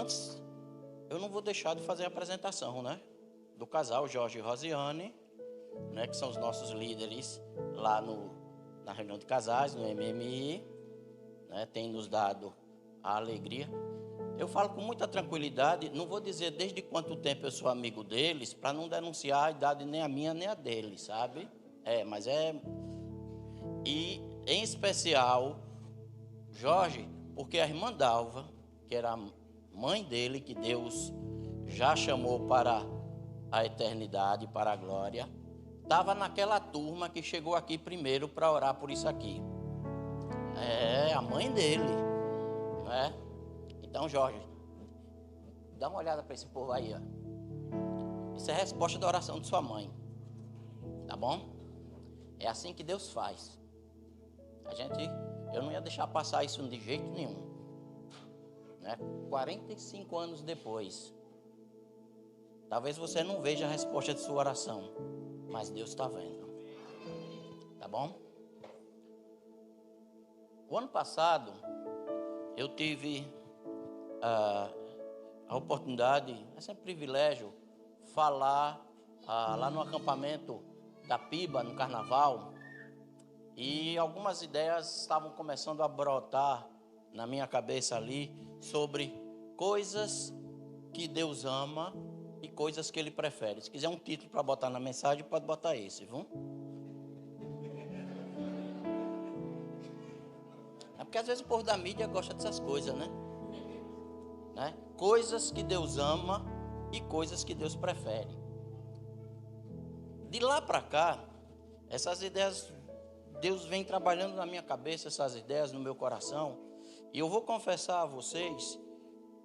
antes, eu não vou deixar de fazer a apresentação, né? Do casal Jorge e Rosiane, né? Que são os nossos líderes lá na reunião de casais, no MMI, né? Tem nos dado a alegria. Eu falo com muita tranquilidade, não vou dizer desde quanto tempo eu sou amigo deles, para não denunciar a idade nem a minha nem a deles, sabe? Mas E, em especial, Jorge, porque a irmã Dalva, que era a mãe dele, que Deus já chamou para a eternidade, para a glória, estava naquela turma que chegou aqui primeiro para orar por isso aqui. A mãe dele, né? Então, Jorge, dá uma olhada para esse povo aí, ó. Isso é a resposta da oração de sua mãe, tá bom? É assim que Deus faz. Eu não ia deixar passar isso de jeito nenhum, né? 45 anos depois, talvez você não veja a resposta de sua oração, mas Deus está vendo, tá bom? O ano passado, eu tive a oportunidade, é sempre um privilégio, falar lá no acampamento da Piba, no Carnaval, e algumas ideias estavam começando a brotar na minha cabeça ali, sobre coisas que Deus ama e coisas que Ele prefere. Se quiser um título para botar na mensagem, pode botar esse, viu? É porque às vezes o povo da mídia gosta dessas coisas, né? Coisas que Deus ama e coisas que Deus prefere. De lá para cá, essas ideias, Deus vem trabalhando na minha cabeça, essas ideias no meu coração. E eu vou confessar a vocês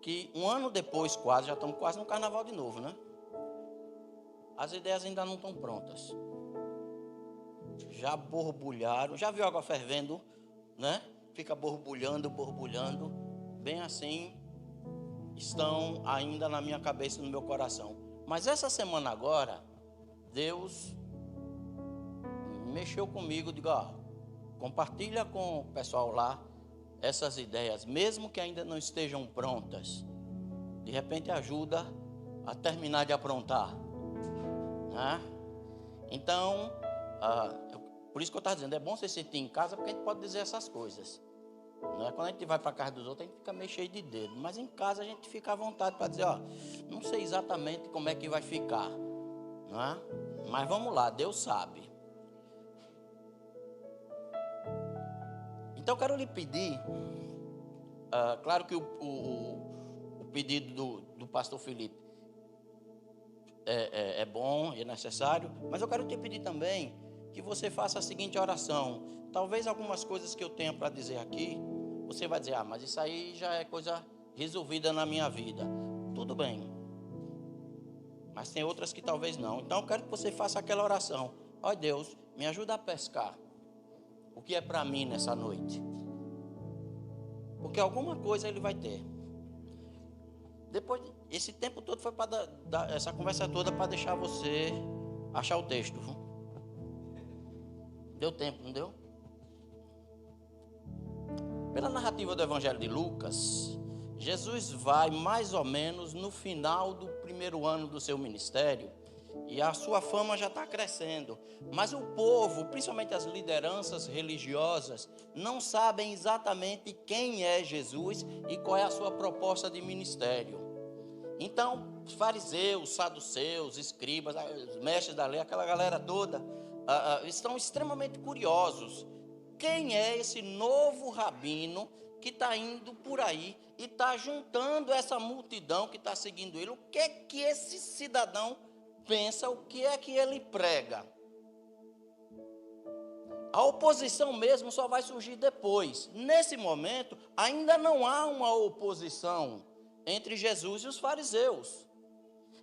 que um ano depois, já estamos quase no carnaval de novo, né? As ideias ainda não estão prontas. Já borbulharam, já viu água fervendo, né? Fica borbulhando, bem assim, estão ainda na minha cabeça e no meu coração. Mas essa semana agora, Deus mexeu comigo, digo, compartilha com o pessoal lá essas ideias, mesmo que ainda não estejam prontas. De repente ajuda a terminar de aprontar, né? Então, por isso que eu estava dizendo, é bom você sentir em casa, porque a gente pode dizer essas coisas. Quando a gente vai para a casa dos outros, a gente fica meio cheio de dedo. Mas em casa a gente fica à vontade para dizer, não sei exatamente como é que vai ficar, né? Mas vamos lá, Deus sabe. Então eu quero lhe pedir, claro que o pedido do pastor Felipe é bom e é necessário, mas eu quero te pedir também que você faça a seguinte oração. Talvez algumas coisas que eu tenha para dizer aqui, você vai dizer, mas isso aí já é coisa resolvida na minha vida. Tudo bem, mas tem outras que talvez não. Então eu quero que você faça aquela oração. Ó Deus, me ajuda a pescar o que é para mim nessa noite, porque alguma coisa Ele vai ter. Depois, esse tempo todo foi para dar essa conversa toda para deixar você achar o texto. Deu tempo, não deu? Pela narrativa do Evangelho de Lucas, Jesus vai mais ou menos no final do primeiro ano do seu ministério, e a sua fama já está crescendo. Mas o povo, principalmente as lideranças religiosas, não sabem exatamente quem é Jesus e qual é a sua proposta de ministério. Então, os fariseus, saduceus, escribas, os mestres da lei, aquela galera toda, estão extremamente curiosos. Quem é esse novo rabino que está indo por aí e está juntando essa multidão que está seguindo ele? O que é que esse cidadão pensa? O que é que ele prega? A oposição mesmo só vai surgir depois. Nesse momento, ainda não há uma oposição entre Jesus e os fariseus.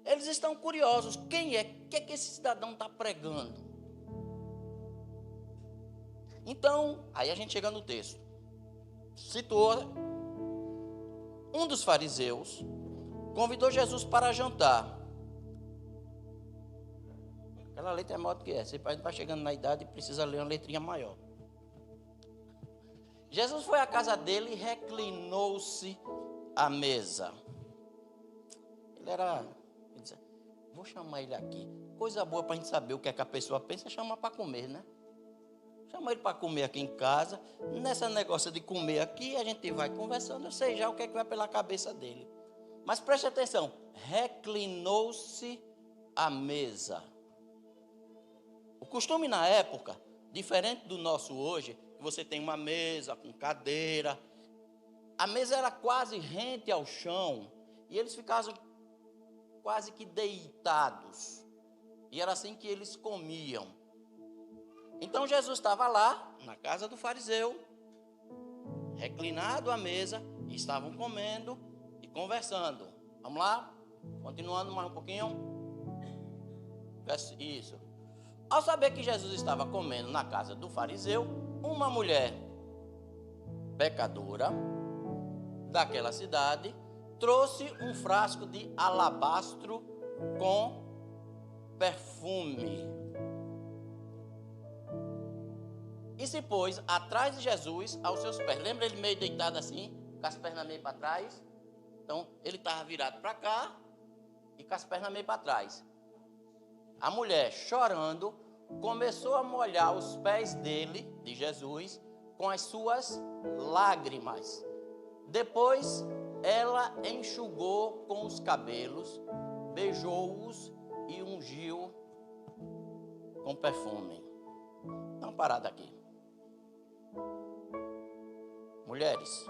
Eles estão curiosos. Quem é? O que é que esse cidadão está pregando? Então, aí a gente chega no texto. Citou um dos fariseus, convidou Jesus para jantar. Aquela letra é maior do que essa. Você vai chegando na idade e precisa ler uma letrinha maior. Jesus foi à casa dele e reclinou-se à mesa. Ele disse, vou chamar ele aqui. Coisa boa para a gente saber o que é que a pessoa pensa, é chamar para comer, né? Chama ele para comer aqui em casa. Nessa negócio de comer aqui, a gente vai conversando. Eu sei já o que é que vai pela cabeça dele. Mas preste atenção. Reclinou-se à mesa. O costume na época, diferente do nosso hoje, que você tem uma mesa com cadeira. A mesa era quase rente ao chão. E eles ficavam quase que deitados. E era assim que eles comiam. Então Jesus estava lá, na casa do fariseu, reclinado à mesa, e estavam comendo e conversando. Vamos lá? Continuando mais um pouquinho. Isso. Ao saber que Jesus estava comendo na casa do fariseu, uma mulher pecadora daquela cidade trouxe um frasco de alabastro com perfume. E se pôs atrás de Jesus, aos seus pés. Lembra ele meio deitado assim, com as pernas meio para trás? Então, ele estava virado para cá e com as pernas meio para trás. A mulher, chorando, começou a molhar os pés dele, de Jesus, com as suas lágrimas. Depois, ela enxugou com os cabelos, beijou-os e ungiu com perfume. Dá uma parada aqui. Mulheres,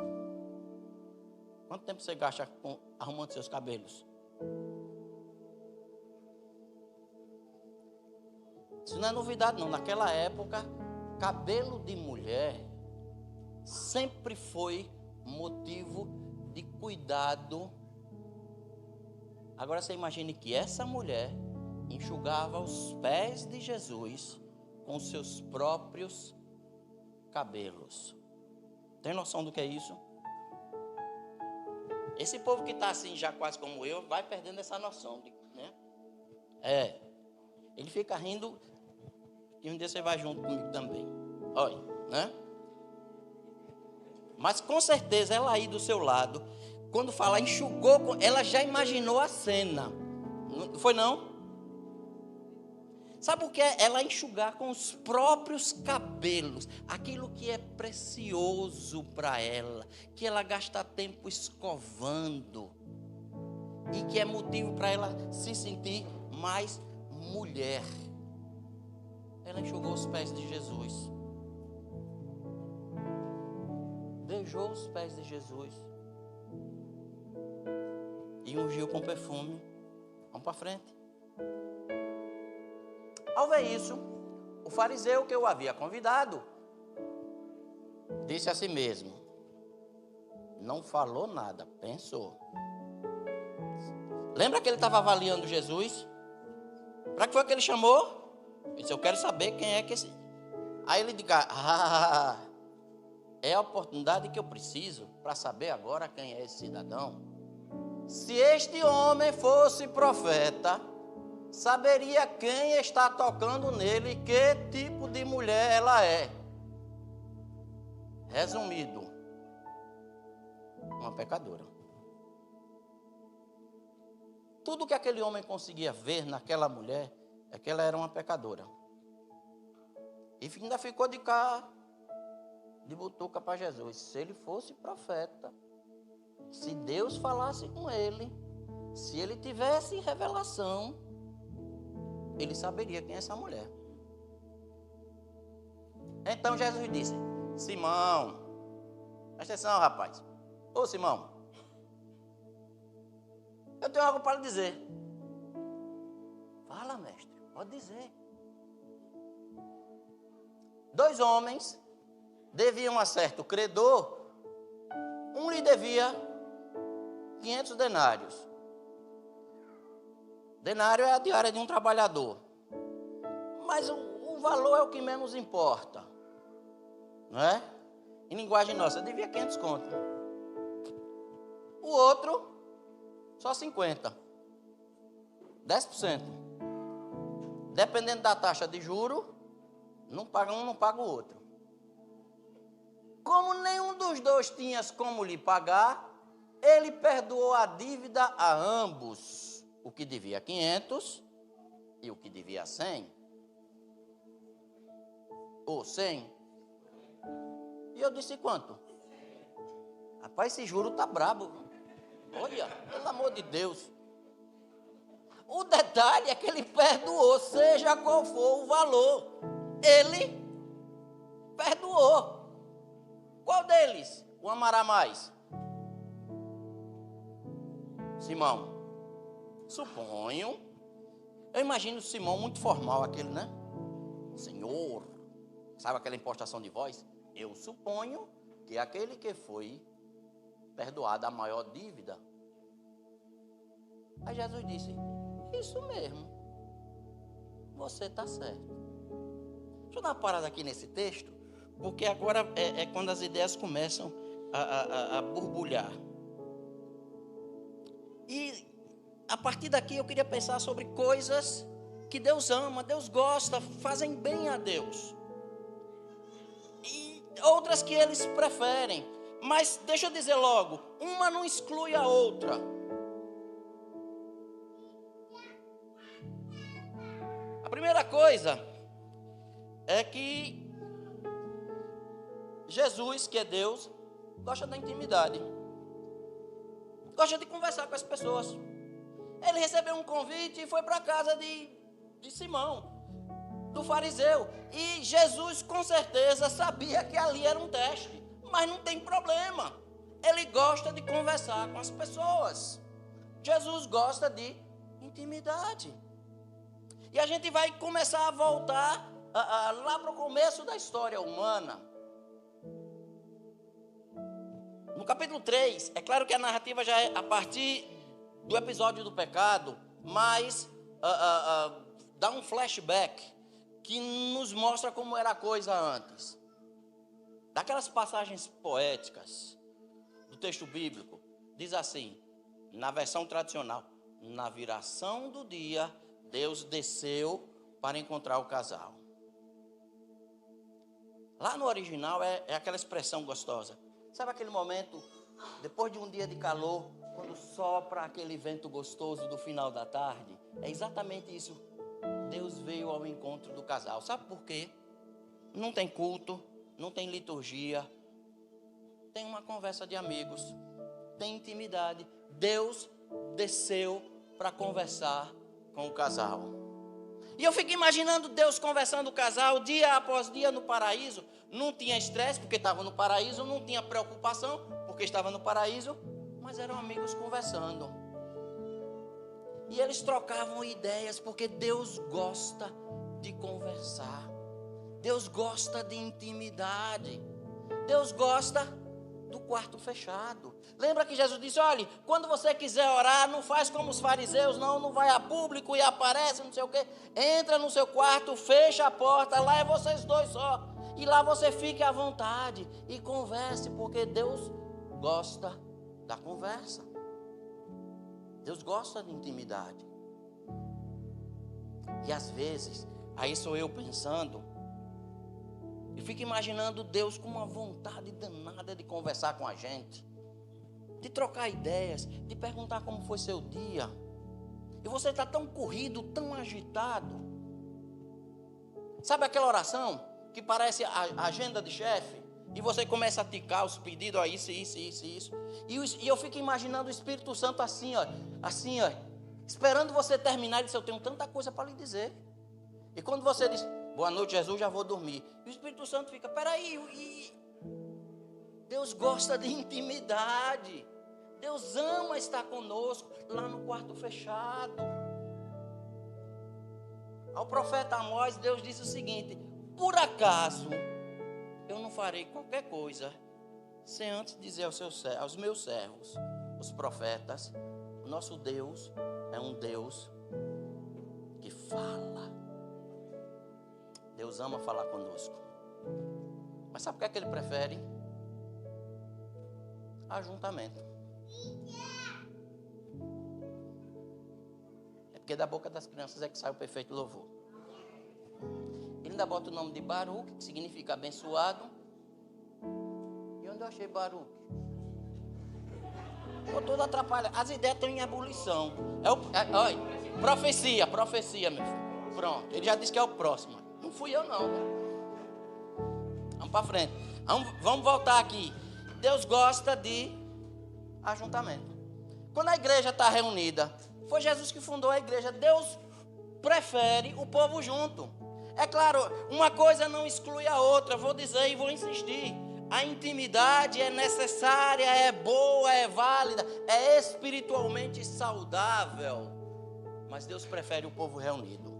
quanto tempo você gasta arrumando seus cabelos? Isso não é novidade não. Naquela época, cabelo de mulher sempre foi motivo de cuidado. Agora você imagine que essa mulher enxugava os pés de Jesus com seus próprios cabelos. Tem noção do que é isso? Esse povo que está assim, já quase como eu, vai perdendo essa noção, né? Ele fica rindo, e um dia você vai junto comigo também. Olha, né? Mas com certeza ela aí do seu lado, quando fala enxugou, ela já imaginou a cena. Não foi não? Sabe o que é? Ela enxugar com os próprios cabelos aquilo que é precioso para ela, que ela gasta tempo escovando e que é motivo para ela se sentir mais mulher. Ela enxugou os pés de Jesus, beijou os pés de Jesus e ungiu com perfume. Vamos para frente. Ao ver isso, o fariseu que o havia convidado disse a si mesmo, não falou nada, pensou. Lembra que ele estava avaliando Jesus? Para que foi que ele chamou? Ele disse, eu quero saber quem é que esse... Aí ele disse, é a oportunidade que eu preciso para saber agora quem é esse cidadão. Se este homem fosse profeta, saberia quem está tocando nele e que tipo de mulher ela é. Resumido, uma pecadora. Tudo que aquele homem conseguia ver naquela mulher é que ela era uma pecadora. E ainda ficou de cá, de butuca para Jesus. Se ele fosse profeta, se Deus falasse com ele, se ele tivesse revelação, ele saberia quem é essa mulher. Então Jesus disse, Simão, presta atenção, rapaz. Ô Simão, eu tenho algo para lhe dizer. Fala, mestre, pode dizer. 2 homens deviam a certo credor. Um lhe devia 500 denários. Denário é a diária de um trabalhador. Mas o valor é o que menos importa. Não é? Em linguagem nossa, devia 500 conto. O outro, só 50. 10%. Dependendo da taxa de juro, não paga um, não paga o outro. Como nenhum dos dois tinha como lhe pagar, ele perdoou a dívida a ambos. o que devia 500 e o que devia 100. Ou 100. E eu disse quanto? Rapaz, esse juro tá brabo. Olha, pelo amor de Deus. O detalhe é que ele perdoou, seja qual for o valor. Ele perdoou. Qual deles o amará mais? Simão. Suponho. Eu imagino Simão muito formal, aquele, né? Senhor. Sabe aquela impostação de voz? Eu suponho que aquele que foi perdoado a maior dívida. Aí Jesus disse, isso mesmo, você está certo. Deixa eu dar uma parada aqui nesse texto, porque agora é quando as ideias começam a borbulhar. E a partir daqui eu queria pensar sobre coisas que Deus ama, Deus gosta, fazem bem a Deus. E outras que eles preferem. Mas deixa eu dizer logo, uma não exclui a outra. A primeira coisa é que Jesus, que é Deus, gosta da intimidade. Gosta de conversar com as pessoas. Ele recebeu um convite e foi para a casa de Simão, do fariseu. E Jesus, com certeza, sabia que ali era um teste. Mas não tem problema. Ele gosta de conversar com as pessoas. Jesus gosta de intimidade. E a gente vai começar a voltar lá para o começo da história humana. No capítulo 3, é claro que a narrativa já é a partir do episódio do pecado, mas dá um flashback que nos mostra como era a coisa antes. Daquelas passagens poéticas do texto bíblico, diz assim, na versão tradicional, na viração do dia, Deus desceu para encontrar o casal. Lá no original é aquela expressão gostosa. Sabe aquele momento, depois de um dia de calor, quando sopra aquele vento gostoso do final da tarde? É exatamente isso. Deus veio ao encontro do casal. Sabe por quê? Não tem culto, não tem liturgia, tem uma conversa de amigos, tem intimidade. Deus desceu para conversar com o casal. E eu fico imaginando Deus conversando com o casal dia após dia no paraíso. Não tinha estresse porque estava no paraíso, não tinha preocupação porque estava no paraíso, mas eram amigos conversando. E eles trocavam ideias porque Deus gosta de conversar. Deus gosta de intimidade. Deus gosta do quarto fechado. Lembra que Jesus disse, olha, quando você quiser orar, não faz como os fariseus, não vai a público e aparece, não sei o quê. Entra no seu quarto, fecha a porta, lá é vocês dois só. E lá você fique à vontade e converse, porque Deus gosta da conversa. Deus gosta de intimidade. E às vezes, aí sou eu pensando, e fico imaginando Deus com uma vontade danada de conversar com a gente, de trocar ideias, de perguntar como foi seu dia. E você está tão corrido, tão agitado. Sabe aquela oração que parece a agenda de chefe? E você começa a ticar os pedidos, isso. E eu fico imaginando o Espírito Santo assim, ó, esperando você terminar. Ele disse, eu tenho tanta coisa para lhe dizer. E quando você diz, boa noite, Jesus, já vou dormir. E o Espírito Santo fica, peraí, Deus gosta de intimidade. Deus ama estar conosco lá no quarto fechado. Ao profeta Amós, Deus disse o seguinte, por acaso eu não farei qualquer coisa sem antes dizer aos meus servos, os profetas, nosso Deus é um Deus que fala. Deus ama falar conosco. Mas sabe o que é que Ele prefere? Ajuntamento. É porque da boca das crianças é que sai o perfeito louvor. Ele ainda bota o nome de Baruque, que significa abençoado. E onde eu achei Baruque? Estou todo atrapalhado. As ideias estão em ebulição. Olha, profecia, meu filho. Pronto, ele já disse que é o próximo. Não fui eu, não. Vamos para frente. Vamos voltar aqui. Deus gosta de ajuntamento. Quando a igreja está reunida, foi Jesus que fundou a igreja. Deus prefere o povo junto. É claro, uma coisa não exclui a outra. Vou dizer e vou insistir. A intimidade é necessária, é boa, é válida, é espiritualmente saudável. Mas Deus prefere o povo reunido.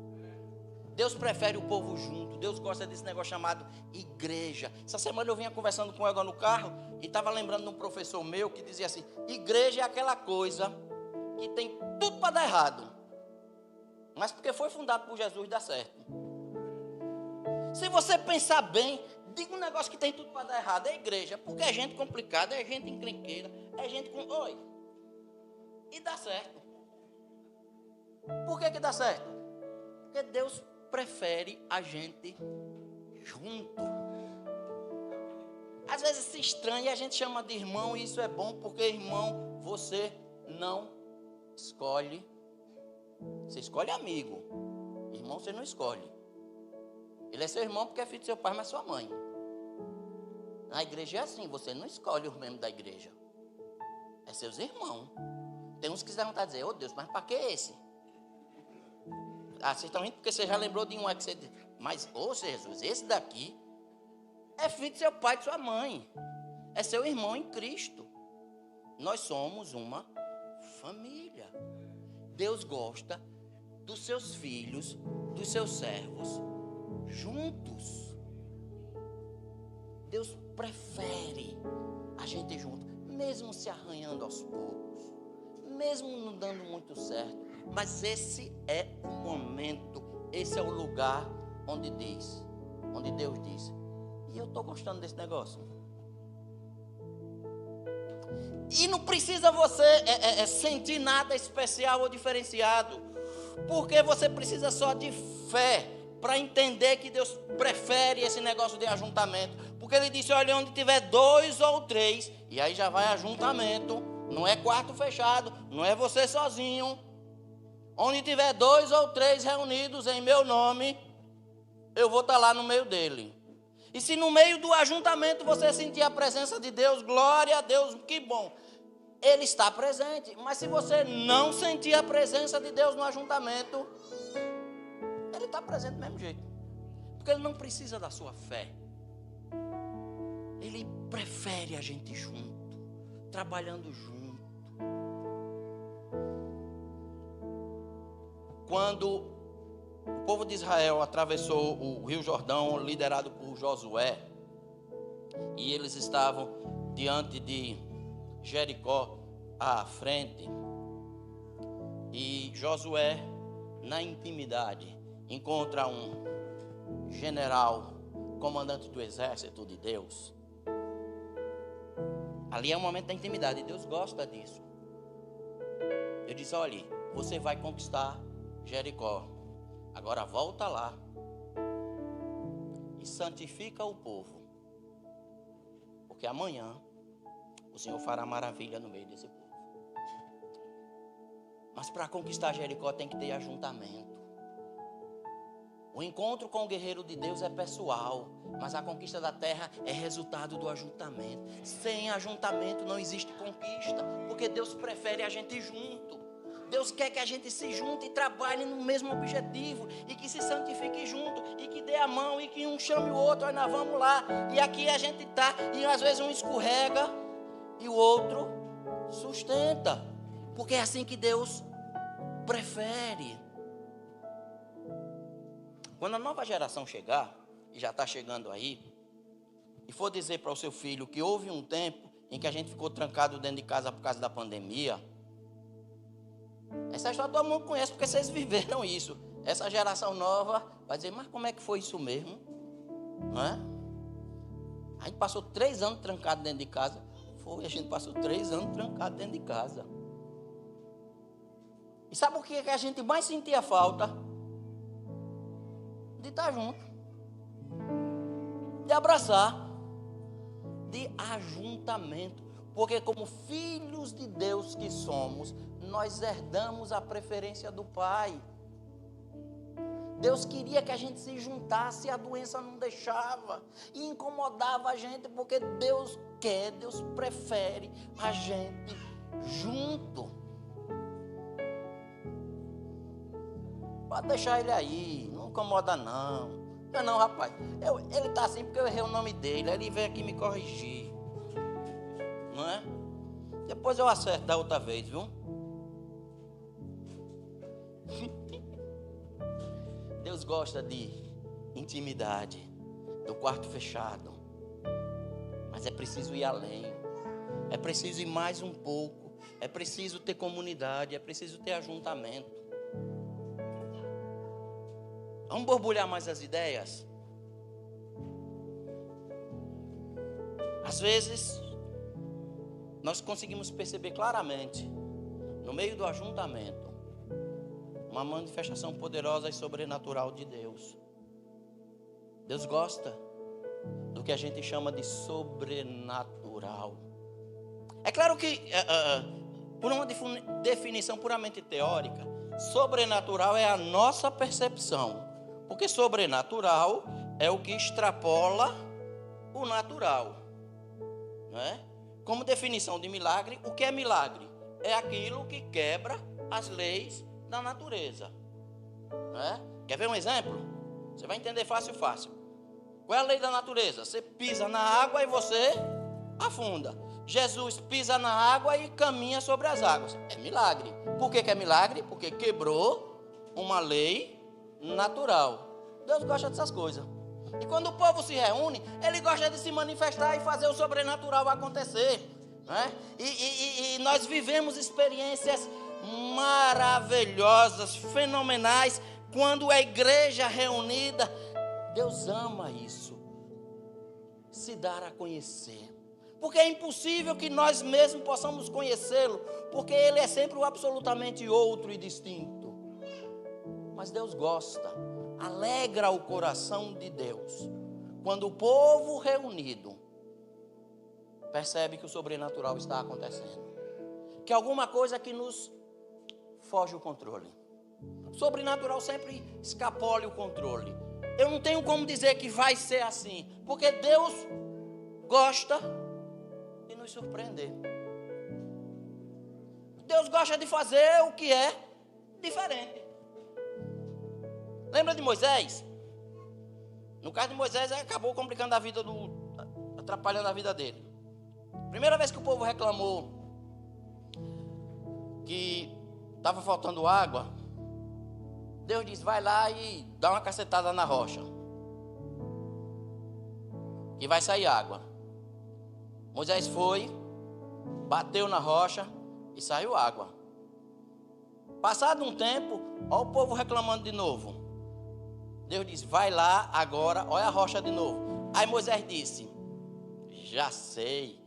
Deus prefere o povo junto. Deus gosta desse negócio chamado igreja. Essa semana eu vinha conversando com ela no carro e estava lembrando de um professor meu que dizia assim: igreja é aquela coisa que tem tudo para dar errado, mas porque foi fundado por Jesus dá certo. Se você pensar bem, diga um negócio que tem tudo para dar errado, é a igreja, porque é gente complicada, é gente encrenqueira, é gente com... Oi, e dá certo. Por que dá certo? Porque Deus prefere a gente junto. Às vezes se estranha e a gente chama de irmão, e isso é bom, porque irmão, você não escolhe. Você escolhe amigo. Irmão você não escolhe. Ele é seu irmão porque é filho do seu pai, mas sua mãe. Na igreja é assim, você não escolhe os membros da igreja. É seus irmãos. Tem uns que quiserem dizer: ô Deus, mas para que esse? Ah, vocês estão rindo porque você já lembrou de um que você diz. Mas, ô Jesus, esse daqui é filho do seu pai e de sua mãe. É seu irmão em Cristo. Nós somos uma família. Deus gosta dos seus filhos, dos seus servos juntos. Deus prefere a gente junto, mesmo se arranhando aos poucos, mesmo não dando muito certo. Mas esse é o momento, esse é o lugar onde Deus diz: e eu estou gostando desse negócio. E não precisa você sentir nada especial ou diferenciado, porque você precisa só de fé para entender que Deus prefere esse negócio de ajuntamento. Porque Ele disse: olha, onde tiver 2 ou 3, e aí já vai ajuntamento, não é quarto fechado, não é você sozinho. Onde tiver 2 ou 3 reunidos em meu nome, eu vou estar lá no meio dele. E se no meio do ajuntamento você sentir a presença de Deus, glória a Deus, que bom. Ele está presente. Mas se você não sentir a presença de Deus no ajuntamento, Ele está presente do mesmo jeito. Porque Ele não precisa da sua fé. Ele prefere a gente junto, trabalhando junto. Quando o povo de Israel atravessou o Rio Jordão, liderado por Josué, e eles estavam diante de Jericó à frente, e Josué, na intimidade, encontra um general, comandante do exército de Deus. Ali é um momento da intimidade, e Deus gosta disso. Eu disse: olha, você vai conquistar Jericó, agora volta lá e santifica o povo, porque amanhã o Senhor fará maravilha no meio desse povo. Mas para conquistar Jericó tem que ter ajuntamento. O encontro com o guerreiro de Deus é pessoal, mas a conquista da terra é resultado do ajuntamento. Sem ajuntamento não existe conquista, porque Deus prefere a gente junto. Deus quer que a gente se junte e trabalhe no mesmo objetivo, e que se santifique junto, e que dê a mão, e que um chame o outro: olha, nós vamos lá. E aqui a gente está, e às vezes um escorrega e o outro sustenta, porque é assim que Deus prefere. Quando a nova geração chegar, e já está chegando aí, e for dizer para o seu filho que houve um tempo em que a gente ficou trancado dentro de casa por causa da pandemia, essa história todo mundo conhece, porque vocês viveram isso. Essa geração nova vai dizer: mas como é que foi isso mesmo? Não é? A gente passou 3 anos trancado dentro de casa. Foi, a gente passou 3 anos trancado dentro de casa. E sabe o que a gente mais sentia falta? De estar junto, de abraçar, de ajuntamento. Porque como filhos de Deus que somos, nós herdamos a preferência do Pai. Deus queria que a gente se juntasse e a doença não deixava. E incomodava a gente porque Deus quer, Deus prefere a gente junto. Pode deixar ele aí, não incomoda não. Não, rapaz, ele está assim porque eu errei o nome dele, ele veio aqui me corrigir. Não é? Depois eu acerto da outra vez, viu? Deus gosta de intimidade, do quarto fechado. Mas é preciso ir além. É preciso ir mais um pouco. É preciso ter comunidade, é preciso ter ajuntamento. Vamos borbulhar mais as ideias? Às vezes, nós conseguimos perceber claramente, no meio do ajuntamento, uma manifestação poderosa e sobrenatural de Deus. Deus gosta do que a gente chama de sobrenatural. É claro que, por uma definição puramente teórica, sobrenatural é a nossa percepção. Porque sobrenatural é o que extrapola o natural. Não é? Como definição de milagre, o que é milagre? É aquilo que quebra as leis da natureza. Não é? Quer ver um exemplo? Você vai entender fácil. Qual é a lei da natureza? Você pisa na água e você afunda. Jesus pisa na água e caminha sobre as águas. É milagre. Por que é milagre? Porque quebrou uma lei natural. Deus gosta dessas coisas. E quando o povo se reúne, ele gosta de se manifestar e fazer o sobrenatural acontecer. Né? E nós vivemos experiências maravilhosas, fenomenais, quando a igreja reunida. Deus ama isso, se dar a conhecer. Porque é impossível que nós mesmos possamos conhecê-lo, porque ele é sempre o absolutamente outro e distinto. Mas Deus gosta, alegra o coração de Deus, quando o povo reunido percebe que o sobrenatural está acontecendo, que alguma coisa que nos foge o controle. O sobrenatural sempre escapola o controle. Eu não tenho como dizer que vai ser assim, porque Deus gosta de nos surpreender. Deus gosta de fazer o que é diferente. Lembra de Moisés? No caso de Moisés, acabou complicando a vida atrapalhando a vida dele. Primeira vez que o povo reclamou que estava faltando água, Deus disse: vai lá e dá uma cacetada na rocha, que vai sair água. Moisés foi, bateu na rocha e saiu água. Passado um tempo, olha o povo reclamando de novo. Deus disse: vai lá agora, olha a rocha de novo. Aí Moisés disse: já sei,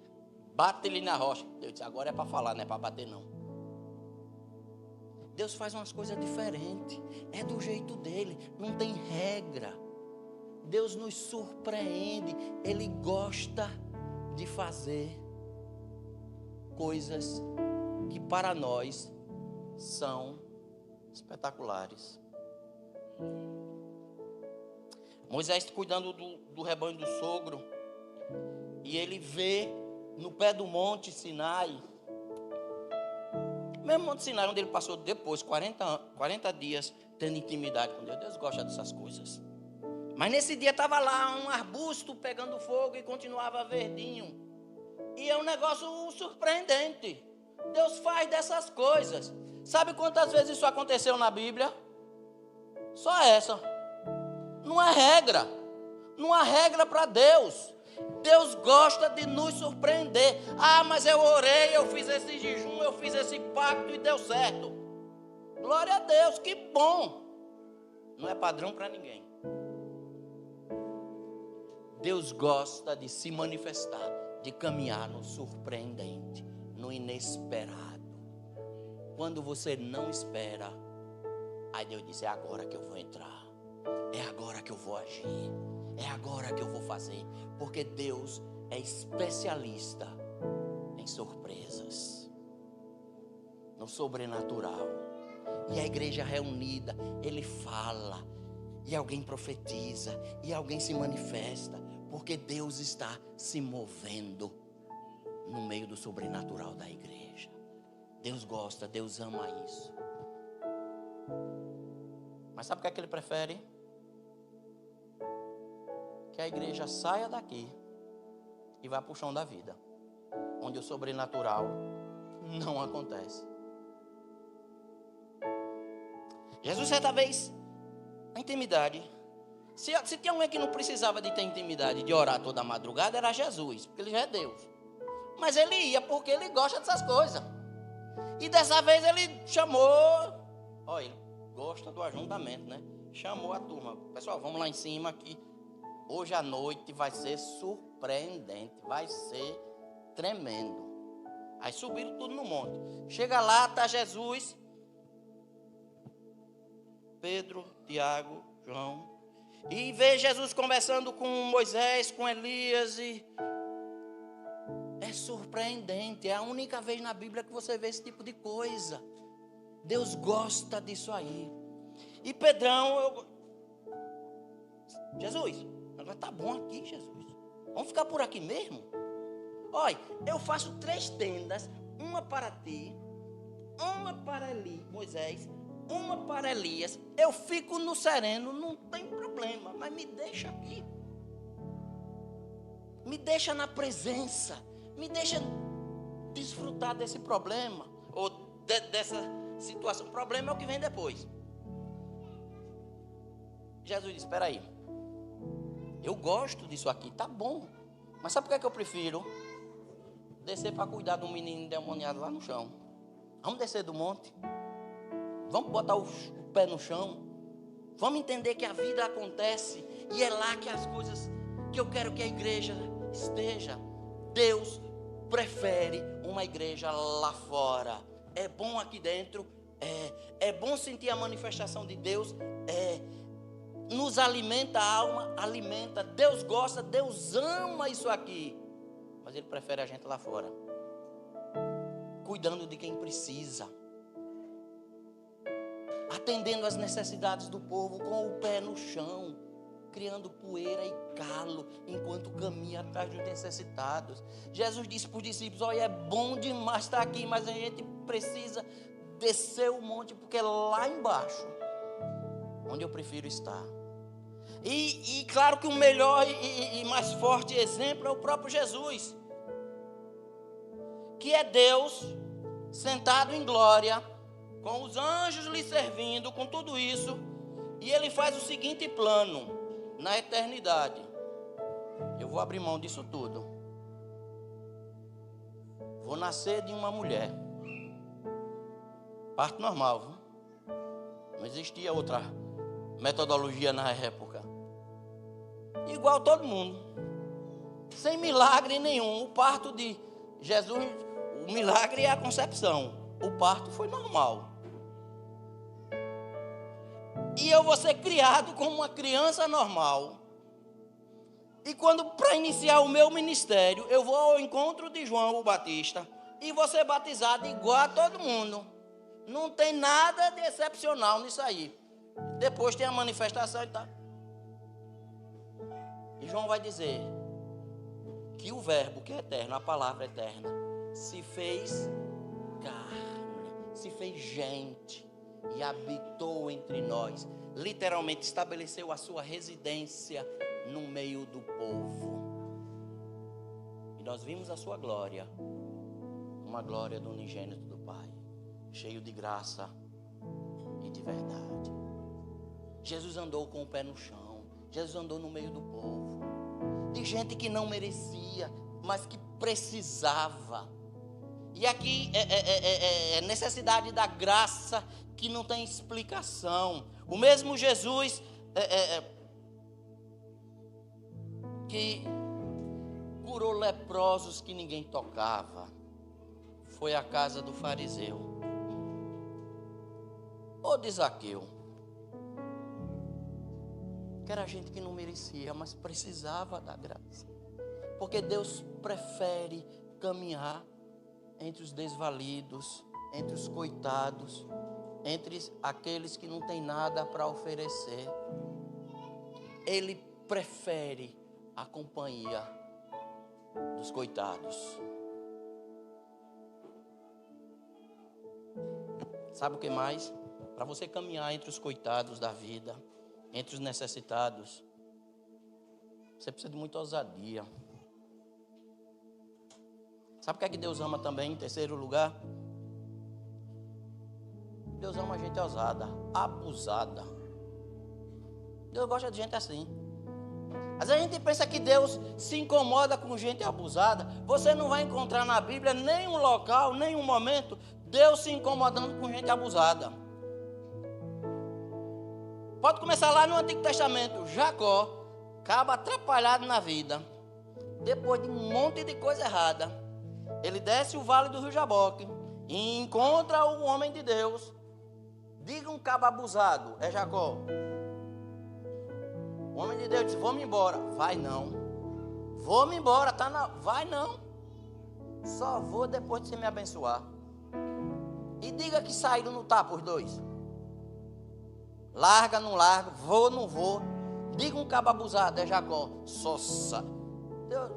bate-lhe na rocha. Deus disse: agora é para falar, não é para bater não. Deus faz umas coisas diferentes, é do jeito dele, não tem regra. Deus nos surpreende, ele gosta de fazer coisas que para nós são espetaculares. Moisés cuidando do rebanho do sogro, e ele vê no pé do monte Sinai, mesmo Monte Sinai, onde ele passou depois 40 dias tendo intimidade com Deus. Deus gosta dessas coisas. Mas nesse dia estava lá um arbusto pegando fogo e continuava verdinho. E é um negócio surpreendente. Deus faz dessas coisas. Sabe quantas vezes isso aconteceu na Bíblia? Só essa. Não há regra. Não há regra para Deus. Deus gosta de nos surpreender. Ah, mas eu orei, eu fiz esse jejum, eu fiz esse pacto e deu certo. Glória a Deus, que bom. Não é padrão para ninguém. Deus gosta de se manifestar, de caminhar no surpreendente, no inesperado. Quando você não espera, aí Deus diz: é agora que eu vou entrar, é agora que eu vou agir, é agora que eu vou fazer. Porque Deus é especialista em surpresas, no sobrenatural. E a igreja reunida, ele fala, e alguém profetiza, e alguém se manifesta, porque Deus está se movendo no meio do sobrenatural da igreja. Deus gosta, Deus ama isso. Mas sabe o que é que ele prefere? Que a igreja saia daqui e vá para o chão da vida, onde o sobrenatural não acontece. Jesus, certa vez, a intimidade. Se tinha alguém que não precisava de ter intimidade, de orar toda a madrugada, era Jesus, porque ele já é Deus. Mas ele ia porque ele gosta dessas coisas. E dessa vez ele chamou, olha, ele gosta do ajuntamento, né? Chamou a turma. Pessoal, vamos lá em cima que hoje à noite vai ser surpreendente, vai ser tremendo. Aí subiram tudo no monte. Chega lá, está Jesus, Pedro, Tiago, João, e vê Jesus conversando com Moisés, com Elias, e é surpreendente. É a única vez na Bíblia que você vê esse tipo de coisa. Deus gosta disso aí. E Pedrão, Jesus, agora tá bom aqui, Jesus. Vamos ficar por aqui mesmo? Olha, eu faço 3 tendas, uma para ti, uma para Moisés, uma para Elias. Eu fico no sereno, não tem problema, mas me deixa aqui. Me deixa na presença, me deixa desfrutar desse problema, ou dessa situação. O problema é o que vem depois. Jesus disse, espera aí, eu gosto disso aqui, tá bom, mas sabe por que eu prefiro descer para cuidar de um menino endemoniado lá no chão? Vamos descer do monte, vamos botar o pé no chão, vamos entender que a vida acontece, e é lá que as coisas que eu quero que a igreja esteja. Deus prefere uma igreja lá fora. É bom aqui dentro, é bom sentir a manifestação de Deus, nos alimenta a alma, alimenta. Deus gosta, Deus ama isso aqui, mas Ele prefere a gente lá fora, cuidando de quem precisa, atendendo às necessidades do povo com o pé no chão, criando poeira e calo enquanto caminha atrás dos necessitados. Jesus disse para os discípulos, olha, é bom demais estar aqui, mas a gente precisa descer o monte, porque é lá embaixo onde eu prefiro estar. E claro que o melhor e mais forte exemplo é o próprio Jesus, que é Deus sentado em glória, com os anjos lhe servindo, com tudo isso, e Ele faz o seguinte plano: na eternidade, eu vou abrir mão disso tudo, vou nascer de uma mulher, parto normal, viu? Não existia outra metodologia na época, igual todo mundo, sem milagre nenhum. O parto de Jesus, o milagre é a concepção, o parto foi normal. E eu vou ser criado como uma criança normal. E quando, para iniciar o meu ministério, eu vou ao encontro de João o Batista e vou ser batizado igual a todo mundo. Não tem nada de excepcional nisso aí. Depois tem a manifestação e tal. E João vai dizer que o verbo que é eterno, a palavra eterna, se fez carne, se fez gente e habitou entre nós. Literalmente estabeleceu a sua residência no meio do povo. E nós vimos a sua glória, uma glória do unigênito do Pai, cheio de graça e de verdade. Jesus andou com o pé no chão, Jesus andou no meio do povo, de gente que não merecia, mas que precisava. E aqui é necessidade da graça que não tem explicação. O mesmo Jesus que curou leprosos que ninguém tocava, foi à casa do fariseu, ou de Zaqueu, que era gente que não merecia, mas precisava da graça, porque Deus prefere caminhar entre os desvalidos, entre os coitados, entre aqueles que não têm nada para oferecer. Ele prefere a companhia dos coitados. Sabe o que mais? Para você caminhar entre os coitados da vida, entre os necessitados, você precisa de muita ousadia. Sabe o que é que Deus ama também, em terceiro lugar? Deus ama gente ousada, abusada. Deus gosta de gente assim. Às vezes a gente pensa que Deus se incomoda com gente abusada. Você não vai encontrar na Bíblia nenhum local, nenhum momento, Deus se incomodando com gente abusada. Pode começar lá no Antigo Testamento. Jacó, cabo atrapalhado na vida, depois de um monte de coisa errada, ele desce o vale do Rio Jaboque e encontra o homem de Deus. Diga um cabo abusado, é Jacó. O homem de Deus disse: vou-me embora. Vai não. Vou-me embora, vai não. Só vou depois de você me abençoar. E diga que saíram no tapa os dois. Larga, não larga, vou, não vou. Diga um cabo abusado, é Jacó.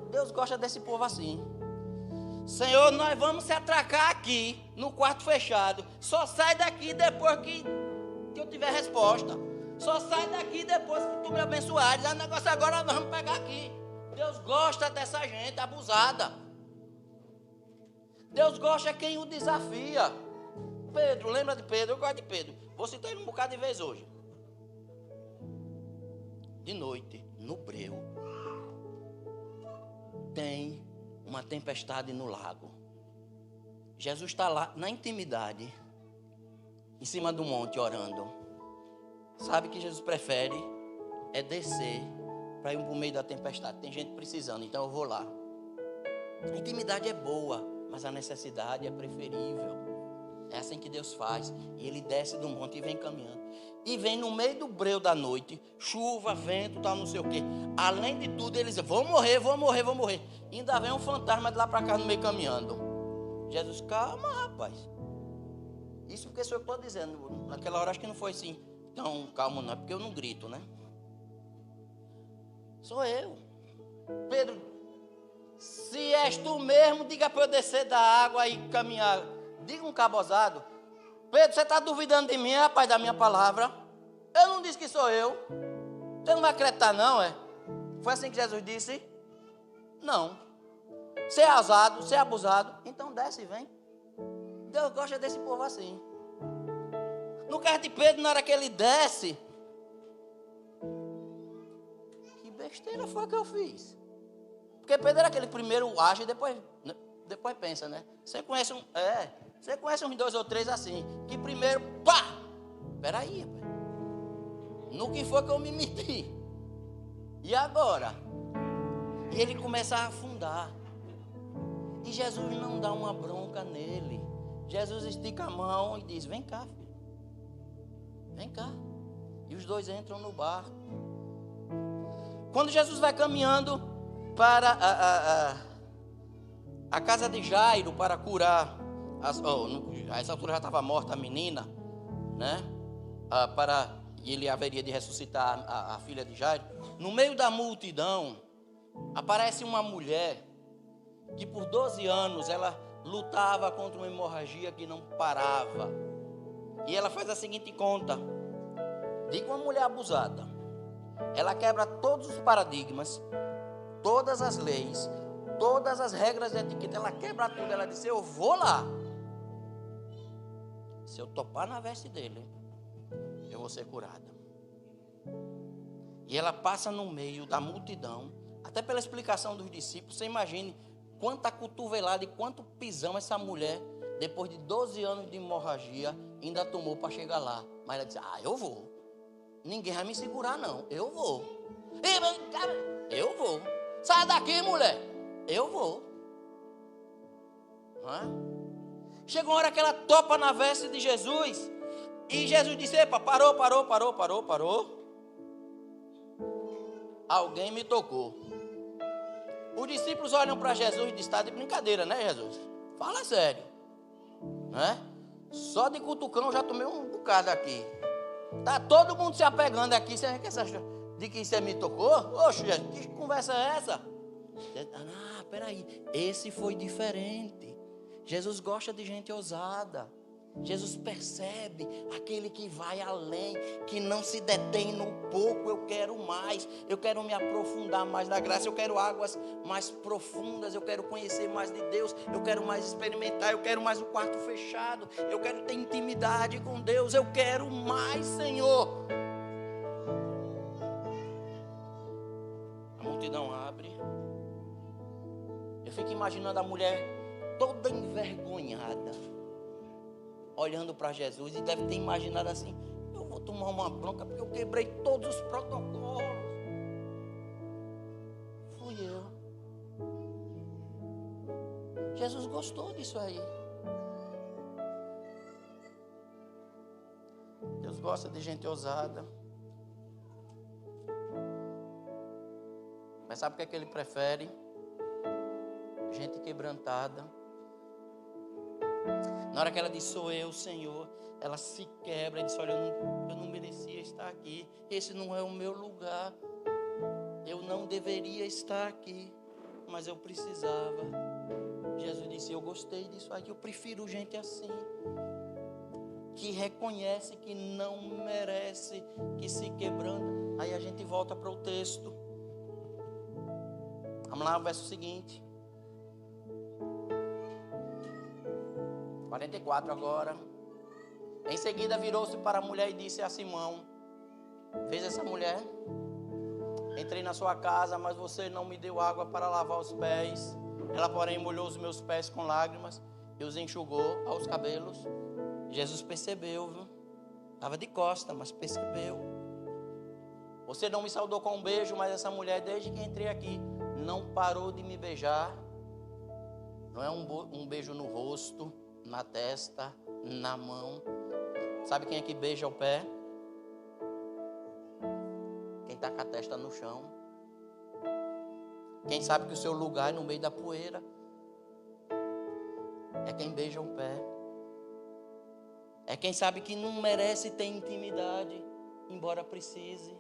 Deus gosta desse povo assim. Senhor, nós vamos se atracar aqui, no quarto fechado. Só sai daqui depois que eu tiver resposta. Só sai daqui depois que tu me abençoares. O negócio agora nós vamos pegar aqui. Deus gosta dessa gente abusada. Deus gosta de quem o desafia. Pedro, lembra de Pedro? Eu gosto de Pedro. Vou citar ele um bocado de vez hoje. De noite, no breu, tem uma tempestade no lago. Jesus está lá na intimidade, em cima do monte orando. Sabe que Jesus prefere é descer para ir para o meio da tempestade. Tem gente precisando, então eu vou lá. A intimidade é boa, mas a necessidade é preferível. É assim que Deus faz. E ele desce do monte e vem caminhando. E vem no meio do breu da noite, chuva, vento, tal, não sei o quê. Além de tudo, ele diz: vou morrer, vou morrer, vou morrer. E ainda vem um fantasma de lá para cá no meio caminhando. Jesus: calma, rapaz. Isso porque sou eu que estou dizendo. Naquela hora acho que não foi assim tão calmo, não. É porque eu não grito, né? Sou eu. Pedro: se és tu mesmo, diga para eu descer da água e caminhar. Diga um cabosado: Pedro, você está duvidando de mim, rapaz, da minha palavra? Eu não disse que sou eu. Você não vai acreditar não, é? Foi assim que Jesus disse? Não. Você é ousado, você é abusado, então desce e vem. Deus gosta desse povo assim. No caso de Pedro, na hora que ele desce, que besteira foi que eu fiz? Porque Pedro era aquele primeiro age e depois pensa, né? Você conhece uns 2 ou 3 assim, que primeiro, pá! Peraí, no que foi que eu me meti? E agora? E ele começa a afundar. E Jesus não dá uma bronca nele. Jesus estica a mão e diz: vem cá, filho. Vem cá. E os dois entram no barco. Quando Jesus vai caminhando para a casa de Jairo para curar, a essa altura já estava morta a menina, né? E ele haveria de ressuscitar a filha de Jairo. No meio da multidão, aparece uma mulher que por 12 anos ela lutava contra uma hemorragia que não parava. E ela faz a seguinte conta: diga uma mulher abusada. Ela quebra todos os paradigmas, todas as leis, todas as regras de etiqueta, ela quebra tudo. Ela disse: eu vou lá. Se eu topar na veste dele, eu vou ser curada. E ela passa no meio da multidão. Até pela explicação dos discípulos, você imagine quanta cotovelada e quanto pisão essa mulher, depois de 12 anos de hemorragia, ainda tomou para chegar lá. Mas ela disse: eu vou. Ninguém vai me segurar não, eu vou. Eu vou. Sai daqui, mulher. Eu vou. Chegou uma hora que ela topa na veste de Jesus. E Jesus disse: epa, parou. Alguém me tocou. Os discípulos olham para Jesus e dizem: está de brincadeira, né, Jesus? Fala sério. Né? Só de cutucão eu já tomei um bocado aqui. Tá todo mundo se apegando aqui. Você de que você me tocou? Oxe, que conversa é essa? Ah, peraí. Esse foi diferente. Jesus gosta de gente ousada. Jesus percebe aquele que vai além, que não se detém no pouco. Eu quero mais, eu quero me aprofundar mais na graça, eu quero águas mais profundas, eu quero conhecer mais de Deus, eu quero mais experimentar, eu quero mais o quarto fechado, eu quero ter intimidade com Deus, eu quero mais, Senhor. A multidão abre. Eu fico imaginando a mulher toda envergonhada, olhando para Jesus, e deve ter imaginado assim: eu vou tomar uma bronca porque eu quebrei todos os protocolos. Fui eu. Jesus gostou disso aí. Deus gosta de gente ousada. Mas sabe o que é que Ele prefere? Gente quebrantada. Na hora que ela diz, sou eu, Senhor, ela se quebra e diz, olha, eu não merecia estar aqui. Esse não é o meu lugar. Eu não deveria estar aqui, mas eu precisava. Jesus disse, eu gostei disso aqui, eu prefiro gente assim, que reconhece que não merece, que se quebranta. Aí a gente volta para o texto. Vamos lá, o verso seguinte. 44 agora. Em seguida virou-se para a mulher e disse a Simão, fez essa mulher? Entrei na sua casa, mas você não me deu água para lavar os pés. Ela, porém, molhou os meus pés com lágrimas e os enxugou aos cabelos. Jesus percebeu, viu? Estava de costa, mas percebeu. Você não me saudou com um beijo, mas essa mulher, desde que entrei aqui, não parou de me beijar. Não é um beijo no rosto, na testa, na mão. Sabe quem é que beija o pé? Quem está com a testa no chão. Quem sabe que o seu lugar é no meio da poeira. É quem beija o pé. É quem sabe que não merece ter intimidade, embora precise.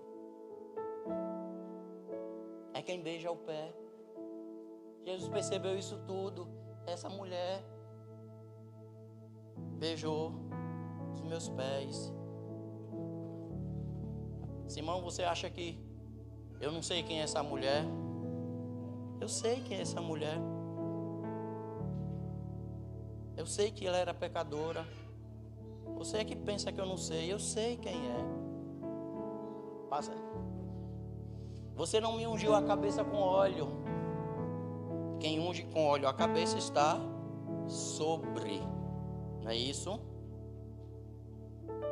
É quem beija o pé. Jesus percebeu isso tudo. Essa mulher beijou os meus pés. Simão, você acha que eu não sei quem é essa mulher? Eu sei quem é essa mulher. Eu sei que ela era pecadora. Você é que pensa que eu não sei. Eu sei quem é. Passa. Você não me ungiu a cabeça com óleo. Quem unge com óleo a cabeça está sobre. Não é isso?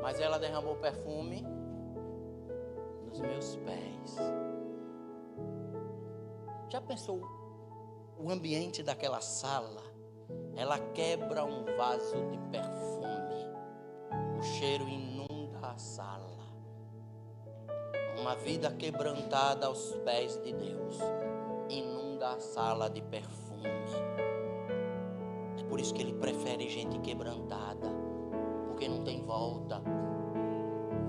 Mas ela derramou perfume nos meus pés. Já pensou o ambiente daquela sala? Ela quebra um vaso de perfume. O cheiro inunda a sala. Uma vida quebrantada aos pés de Deus inunda a sala de perfume. É por isso que Ele prefere gente quebrantada, porque não tem volta.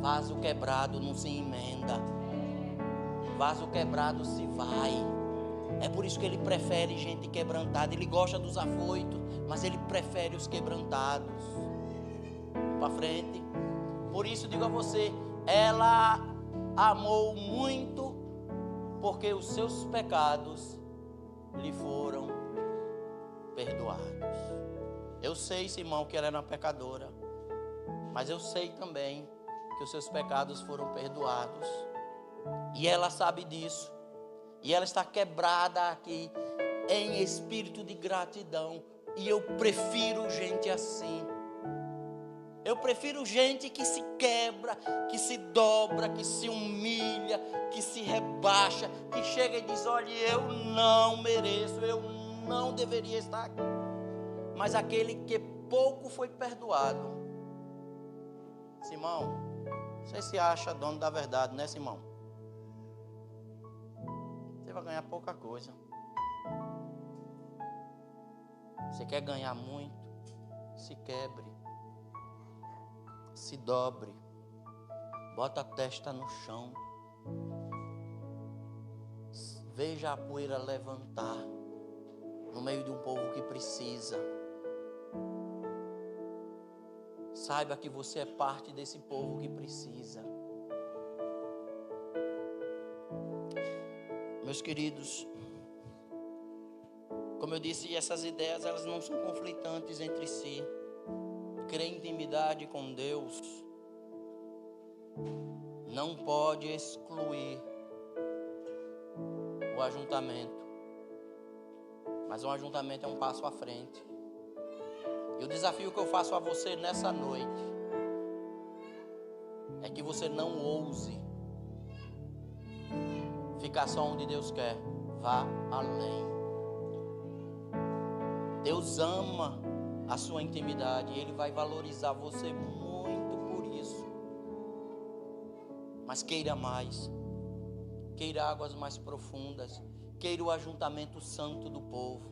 Vaso quebrado não se emenda. Vaso quebrado se vai. É por isso que Ele prefere gente quebrantada. Ele gosta dos afoitos, mas Ele prefere os quebrantados. Para frente. Por isso digo a você, ela amou muito, porque os seus pecados lhe foram perdoados. Eu sei, Simão, que ela era uma pecadora, mas eu sei também que os seus pecados foram perdoados. E ela sabe disso. E ela está quebrada aqui em espírito de gratidão. E eu prefiro gente assim. Eu prefiro gente que se quebra, que se dobra, que se humilha, que se rebaixa, que chega e diz, olha, eu não mereço, eu não deveria estar aqui. Mas aquele que pouco foi perdoado. Simão, você se acha dono da verdade, né, Simão? Você vai ganhar pouca coisa. Você quer ganhar muito? Se quebre. Se dobre. Bota a testa no chão. Veja a poeira levantar no meio de um povo que precisa. Saiba que você é parte desse povo que precisa. Meus queridos, como eu disse, essas ideias elas não são conflitantes entre si. Crer em intimidade com Deus não pode excluir o ajuntamento. Mas um ajuntamento é um passo à frente. E o desafio que eu faço a você nessa noite é que você não ouse ficar só onde Deus quer. Vá além. Deus ama a sua intimidade e Ele vai valorizar você muito por isso. Mas queira mais. Queira águas mais profundas. Queira o ajuntamento santo do povo.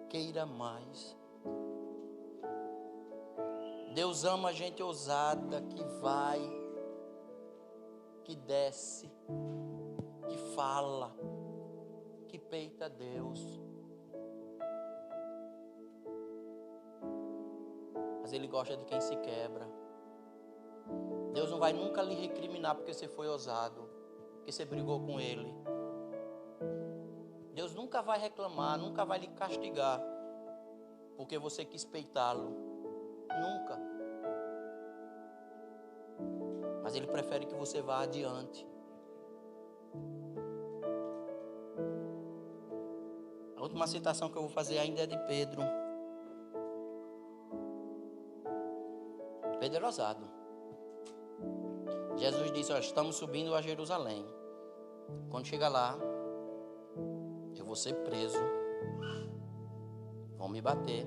Queira mais. Deus ama gente ousada que vai, que desce, que fala, que peita Deus. Mas Ele gosta de quem se quebra. Deus não vai nunca lhe recriminar porque você foi ousado, porque você brigou com Ele. Deus nunca vai reclamar, nunca vai lhe castigar porque você quis peitá-lo. Nunca. Mas Ele prefere que você vá adiante. A última citação que eu vou fazer ainda é de Pedro. Pedro era ousado. Jesus disse: olha, estamos subindo a Jerusalém. Quando chega lá, eu vou ser preso, vão me bater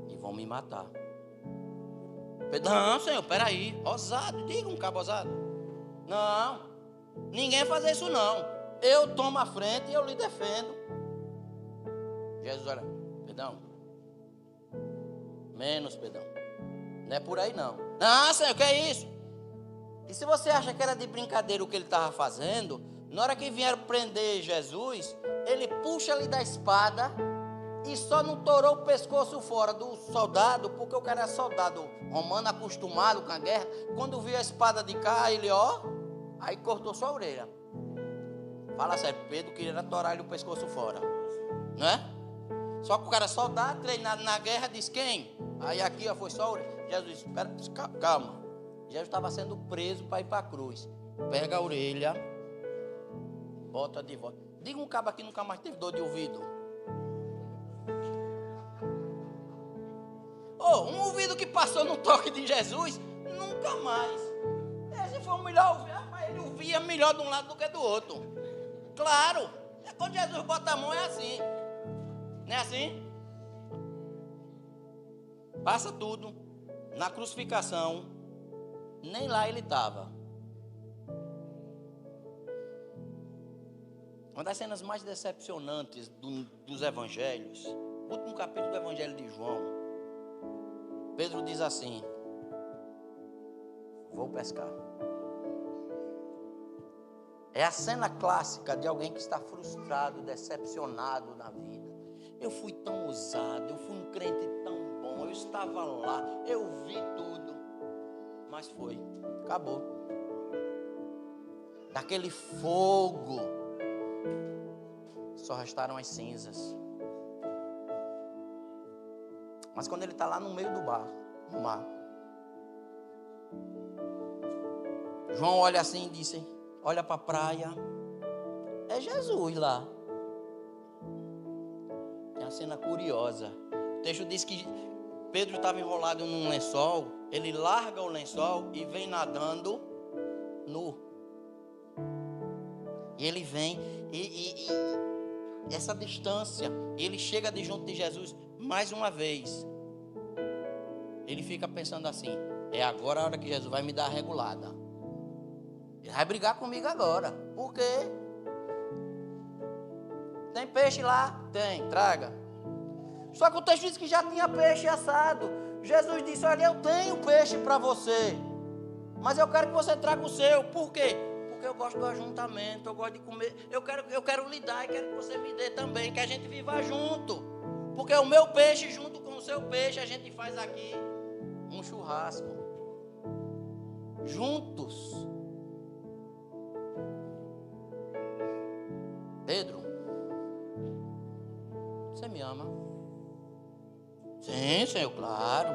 e vão me matar. Pedro: não, Senhor, peraí, ousado, diga um cabo ousado. Não, ninguém vai fazer isso não. Eu tomo a frente e eu lhe defendo. Jesus: olha, Pedrão, menos, Pedrão, não é por aí não. Não, Senhor, o que é isso? E se você acha que era de brincadeira o que ele estava fazendo, na hora que vieram prender Jesus, ele puxa ali da espada e só não torou o pescoço fora do soldado, porque o cara era soldado romano, acostumado com a guerra. Quando viu a espada de cá, ele aí cortou sua orelha. Fala sério, Pedro queria torar-lhe o pescoço fora, não é? Só que o cara soldado, treinado na guerra, diz quem? Aí aqui foi só a orelha. Jesus disse: espera, calma. Jesus estava sendo preso para ir para a cruz. Pega a orelha, bota de volta. Diga um cabo aqui nunca mais teve dor de ouvido. Um ouvido que passou no toque de Jesus, nunca mais. Esse foi o melhor ouvido, mas ele ouvia melhor de um lado do que do outro. Claro, quando Jesus bota a mão é assim. Não é assim? Passa tudo. Na crucificação, nem lá ele estava. Uma das cenas mais decepcionantes dos evangelhos, o último capítulo do evangelho de João, Pedro diz assim: vou pescar. É a cena clássica de alguém que está frustrado, decepcionado na vida. Eu fui tão ousado, eu fui um crente tão bom, eu estava lá, eu vi tudo. Mas foi, acabou. Daquele fogo, só restaram as cinzas. Mas quando ele está lá no meio do mar, João olha assim e disse: olha para a praia, é Jesus lá. É uma cena curiosa. O texto diz que Pedro estava enrolado num lençol, ele larga o lençol e vem nadando nu. E ele vem, e essa distância, ele chega de junto de Jesus mais uma vez. Ele fica pensando assim: é agora a hora que Jesus vai me dar a regulada. Ele vai brigar comigo agora. Por quê? Tem peixe lá? Tem, traga. Só que o texto diz que já tinha peixe assado. Jesus disse, olha, eu tenho peixe para você, mas eu quero que você traga o seu. Por quê? Porque eu gosto do ajuntamento, eu gosto de comer. Eu quero lhe dar e quero que você me dê também, que a gente viva junto. Porque o meu peixe junto com o seu peixe, a gente faz aqui um churrasco. Juntos. Pedro, você me ama? Sim, Senhor, claro.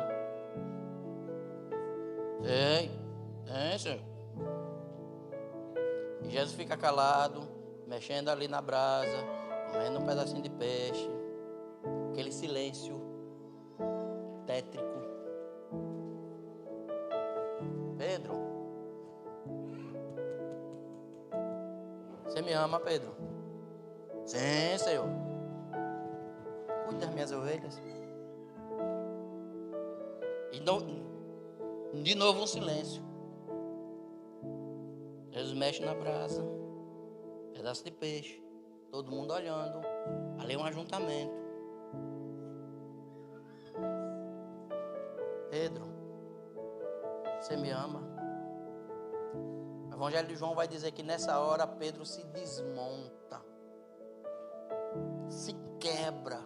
Sim, Senhor. E Jesus fica calado, mexendo ali na brasa, comendo um pedacinho de peixe. Aquele silêncio tétrico. Pedro, você me ama, Pedro? Sim, Senhor. Cuide das minhas ovelhas. E de novo um silêncio. Jesus mexe na brasa, pedaço de peixe, todo mundo olhando. Ali é um ajuntamento. Pedro, você me ama? O Evangelho de João vai dizer que nessa hora Pedro se desmonta, se quebra.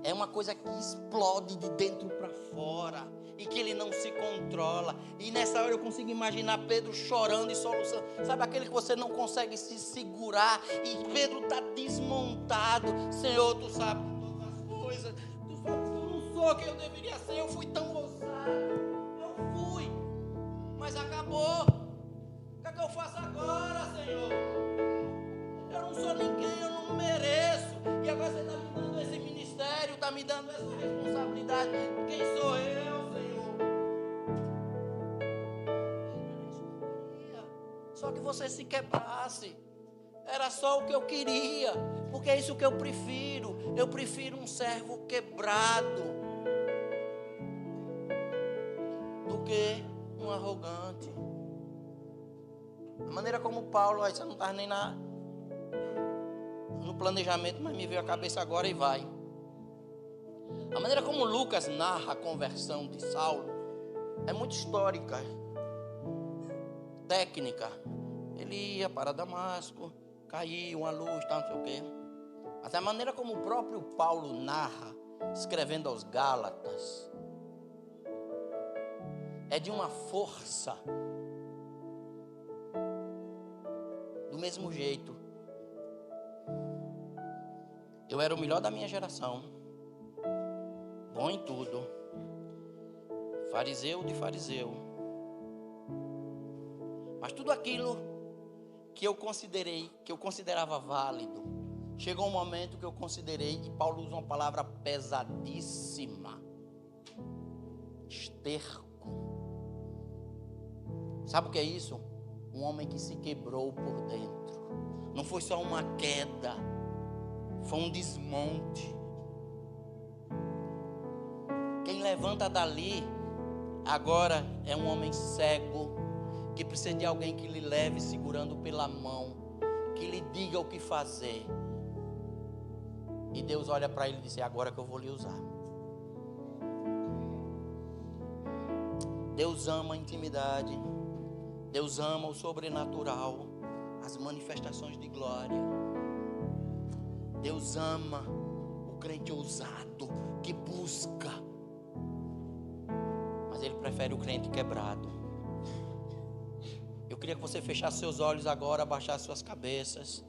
É uma coisa que explode de dentro para fora e que ele não se controla. E nessa hora eu consigo imaginar Pedro chorando e soluçando. Sabe aquele que você não consegue se segurar e Pedro está desmontado. Senhor, tu sabe todas as coisas. Tu sabe que eu não sou quem eu deveria ser. Eu fui tão ousado. Eu fui. Mas acabou. O que é que eu faço agora, Senhor? Eu não sou ninguém, eu não mereço. E agora você está me dando esse ministério, está me dando essa responsabilidade. Quem sou eu, Senhor? Só que você se quebrasse. Era só o que eu queria. Porque é isso que eu prefiro. Eu prefiro um servo quebrado do que um arrogante. A maneira como Paulo, aí você não está nem no planejamento, mas me veio a cabeça agora e vai. A maneira como Lucas narra a conversão de Saulo é muito histórica, técnica. Ele ia para Damasco, caiu uma luz, tal, não sei o quê. Mas a maneira como o próprio Paulo narra, escrevendo aos Gálatas, é de uma força. Do mesmo jeito, eu era o melhor da minha geração, bom em tudo, fariseu de fariseu, mas tudo aquilo que eu considerava válido, chegou um momento que eu considerei, e Paulo usa uma palavra pesadíssima, esterco. Sabe o que é isso? Um homem que se quebrou por dentro. Não foi só uma queda, foi um desmonte. Quem levanta dali agora é um homem cego, que precisa de alguém que lhe leve segurando pela mão, que lhe diga o que fazer. E Deus olha para ele e diz: é agora que eu vou lhe usar. Deus ama a intimidade. Deus ama o sobrenatural, as manifestações de glória. Deus ama o crente ousado, que busca. Mas Ele prefere o crente quebrado. Eu queria que você fechasse seus olhos agora, abaixasse suas cabeças.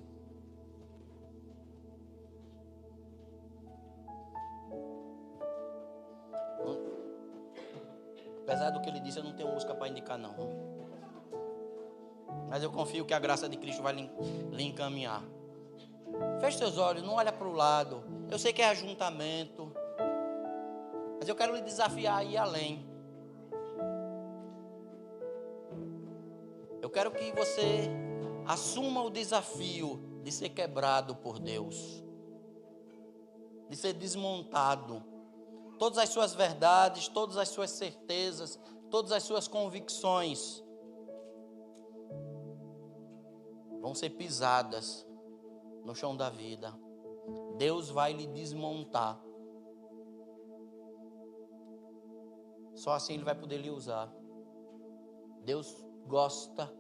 Apesar do que ele disse, eu não tenho música para indicar não. Mas eu confio que a graça de Cristo vai lhe encaminhar. Feche seus olhos, não olha para o lado. Eu sei que é ajuntamento, mas eu quero lhe desafiar a ir além. Eu quero que você assuma o desafio de ser quebrado por Deus, de ser desmontado. Todas as suas verdades, todas as suas certezas, todas as suas convicções vão ser pisadas no chão da vida. Deus vai lhe desmontar. Só assim Ele vai poder lhe usar. Deus gosta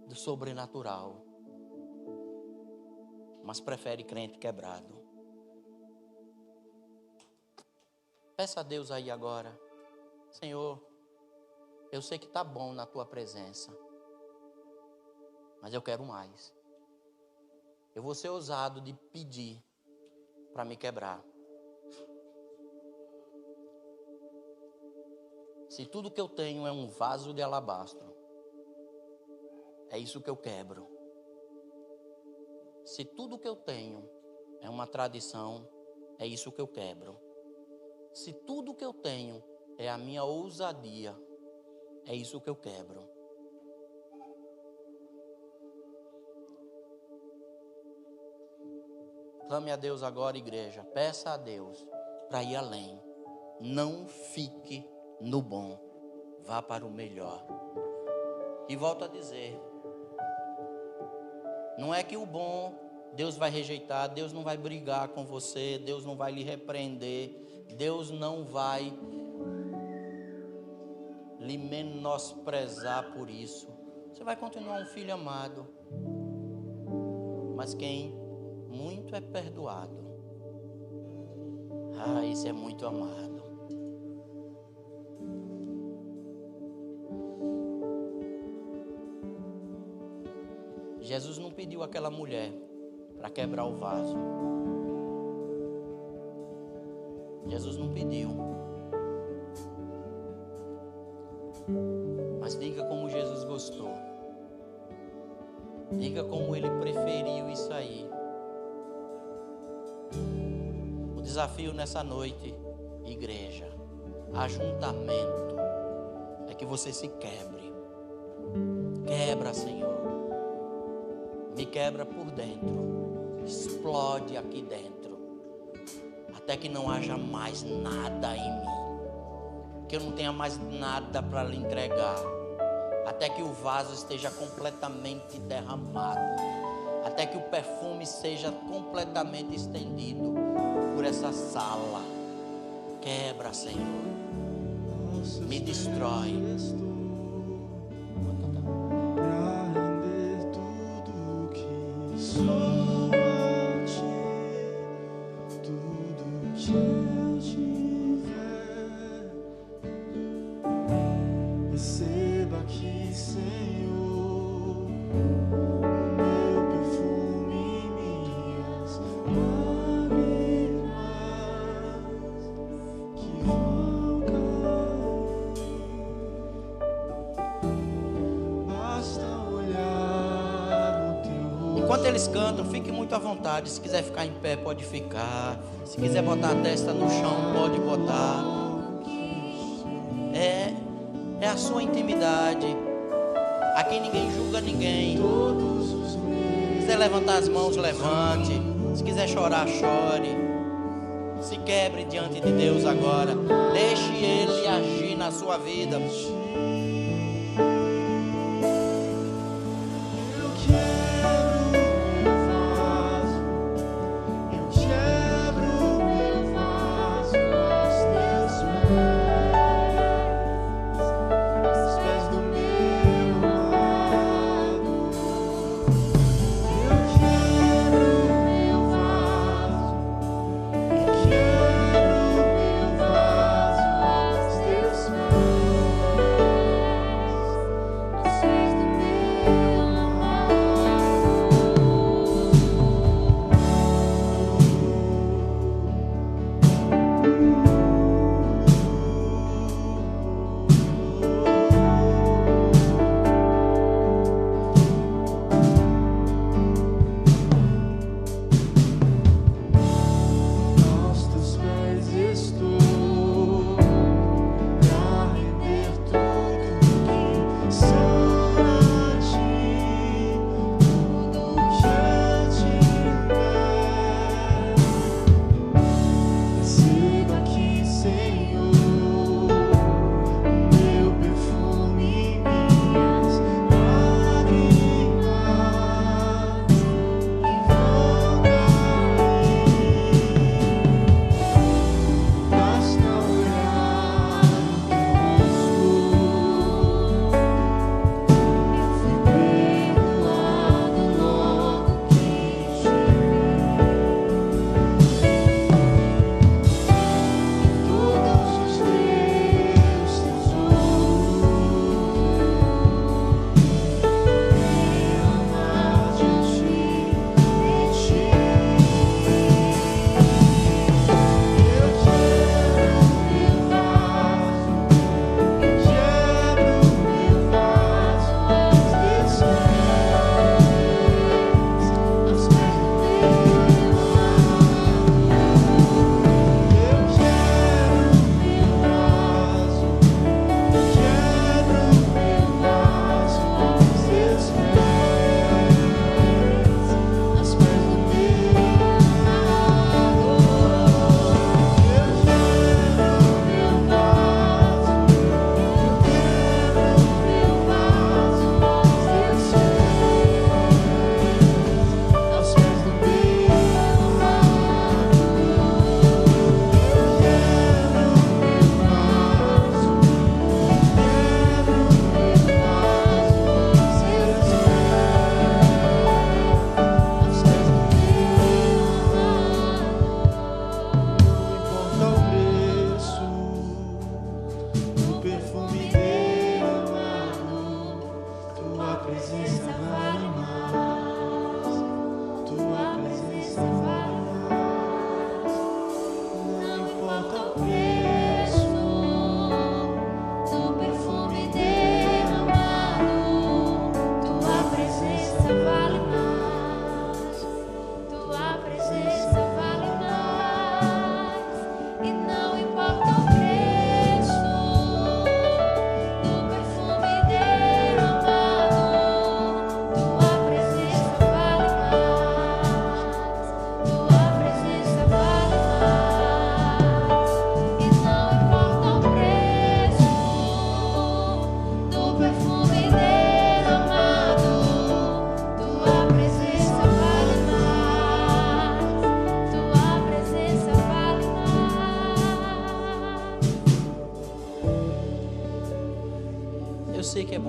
do sobrenatural, mas prefere crente quebrado. Peça a Deus aí agora: Senhor, eu sei que está bom na tua presença, mas eu quero mais. Eu vou ser ousado de pedir para me quebrar. Se tudo que eu tenho é um vaso de alabastro, é isso que eu quebro. Se tudo que eu tenho é uma tradição, é isso que eu quebro. Se tudo que eu tenho é a minha ousadia, é isso que eu quebro. Clame a Deus agora, igreja. Peça a Deus para ir além. Não fique no bom. Vá para o melhor. E volto a dizer, não é que o bom Deus vai rejeitar, Deus não vai brigar com você, Deus não vai lhe repreender, Deus não vai lhe menosprezar por isso. Você vai continuar um filho amado. Mas quem muito é perdoado, esse é muito amado. Jesus não pediu àquela mulher para quebrar o vaso. Jesus não pediu. Mas diga como Jesus gostou. Diga como Ele preferiu isso aí. O desafio nessa noite, igreja, ajuntamento, é que você se quebre. Quebra, Senhor. Me quebra por dentro. Explode aqui dentro. Até que não haja mais nada em mim. Que eu não tenha mais nada para lhe entregar. Até que o vaso esteja completamente derramado. Até que o perfume seja completamente estendido por essa sala. Quebra, Senhor. Me destrói. Enquanto eles cantam, fique muito à vontade. Se quiser ficar em pé, pode ficar. Se quiser botar a testa no chão, pode botar. É a sua intimidade. Aqui ninguém julga ninguém. Se quiser levantar as mãos, levante. Se quiser chorar, chore. Se quebre diante de Deus agora. Deixe Ele agir na sua vida.